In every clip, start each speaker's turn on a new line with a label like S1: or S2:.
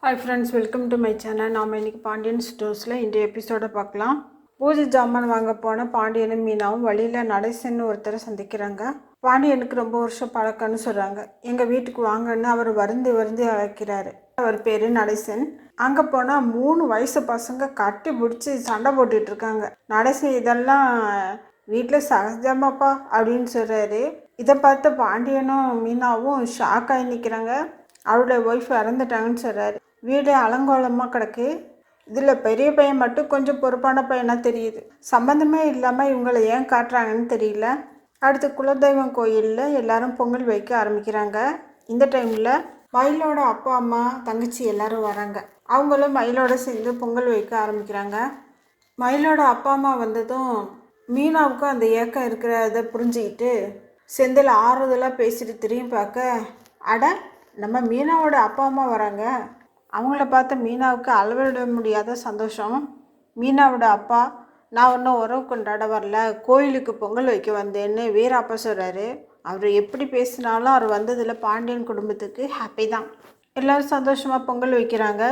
S1: Hi friends, welcome to my channel. நாம் இன்றைக்கி பாண்டியன் ஸ்டோர்ஸில் இந்த எபிசோடை பார்க்கலாம். பூஜை ஜாமான் வாங்க போன பாண்டியனும் மீனாவும் வழியில் நடேசன்னு ஒருத்தரை சந்திக்கிறாங்க. பாண்டியனுக்கு ரொம்ப வருஷம் பழக்கம்னு சொல்கிறாங்க. எங்கள் வீட்டுக்கு வாங்கன்னு அவர் வருந்தி அழைக்கிறாரு. அவர் பேர் நடேசன். அங்கே போனால் 3 வயசு பசங்க கட்டி பிடிச்சி சண்டை போட்டுட்டு இருக்காங்க. நடேசன் இதெல்லாம் வீட்டில் சகஜமாப்பா அப்படின்னு சொல்கிறாரு. இதை பார்த்து பாண்டியனும் மீனாவும் ஷாக் ஆகி நிற்கிறாங்க. அவருடைய ஒய்ஃப் இறந்துட்டாங்கன்னு சொல்கிறாரு. வீடு அலங்கோலமாக கிடக்கு. இதில் பெரிய பையன் மட்டும் கொஞ்சம் பொறுப்பான பையனாக தெரியுது. சம்மந்தமே இல்லாமல் இவங்களை ஏன் காட்டுறாங்கன்னு தெரியல. அடுத்து குலதெய்வம் கோயிலில் எல்லாரும் பொங்கல் வைக்க ஆரம்பிக்கிறாங்க. இந்த டைமில் மயிலோட அப்பா அம்மா தங்கச்சி எல்லாரும் வராங்க. அவங்களும் மயிலோட சேர்ந்து பொங்கல் வைக்க ஆரம்பிக்கிறாங்க. மயிலோட அப்பா அம்மா வந்ததும் மீனாவுக்கும் அந்த ஏக்கம் இருக்கிறத புரிஞ்சுக்கிட்டு செந்தில் ஆறுதலாக பேசிட்டு திரும்பி பார்க்க, அட நம்ம மீனாவோட அப்பா அம்மா வராங்க. அவங்கள பார்த்து மீனாவுக்கு அளவிட முடியாத சந்தோஷம். மீனாவோட அப்பா, நான் ஒன்றும் உறவு கொண்டாட வரல, கோயிலுக்கு பொங்கல் வைக்க வந்தேன்னு வீராப்பா சொல்கிறாரு. அவர் எப்படி பேசினாலும் அவர் வந்ததில் பாண்டியன் குடும்பத்துக்கு ஹாப்பி தான். எல்லோரும் சந்தோஷமாக பொங்கல் வைக்கிறாங்க.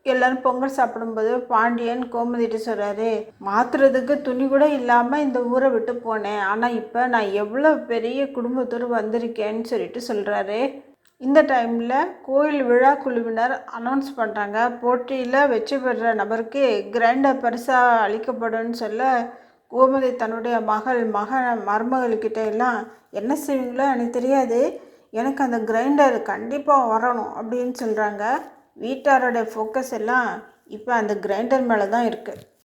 S1: எல்லோரும் பொங்கல் சாப்பிடும்போது பாண்டியன் கோமதிட்டு சொல்கிறாரு, மாற்றுறதுக்கு துணி கூட இல்லாமல் இந்த ஊரை விட்டு போனேன், ஆனால் இப்போ நான் எவ்வளோ பெரிய குடும்பத்தோடு வந்திருக்கேன்னு சொல்லிட்டு சொல்கிறாரு. இந்த டைமில் கோயில் விழா குழுவினர் அனௌன்ஸ் பண்ணுறாங்க. போட்டியில் வெற்றி பெறுற நபருக்கு கிரைண்டர் பரிசாக அளிக்கப்படும்னு சொல்ல, கோமதி தன்னுடைய மருமகள்கிட்ட எல்லாம், என்ன செய்வீங்களோ எனக்கு தெரியாது, எனக்கு அந்த கிரைண்டர் கண்டிப்பாக வரணும் அப்படின்னு சொல்கிறாங்க. வீட்டாரோட ஃபோக்கஸ் எல்லாம் இப்போ அந்த கிரைண்டர் மேலே தான் இருக்குது.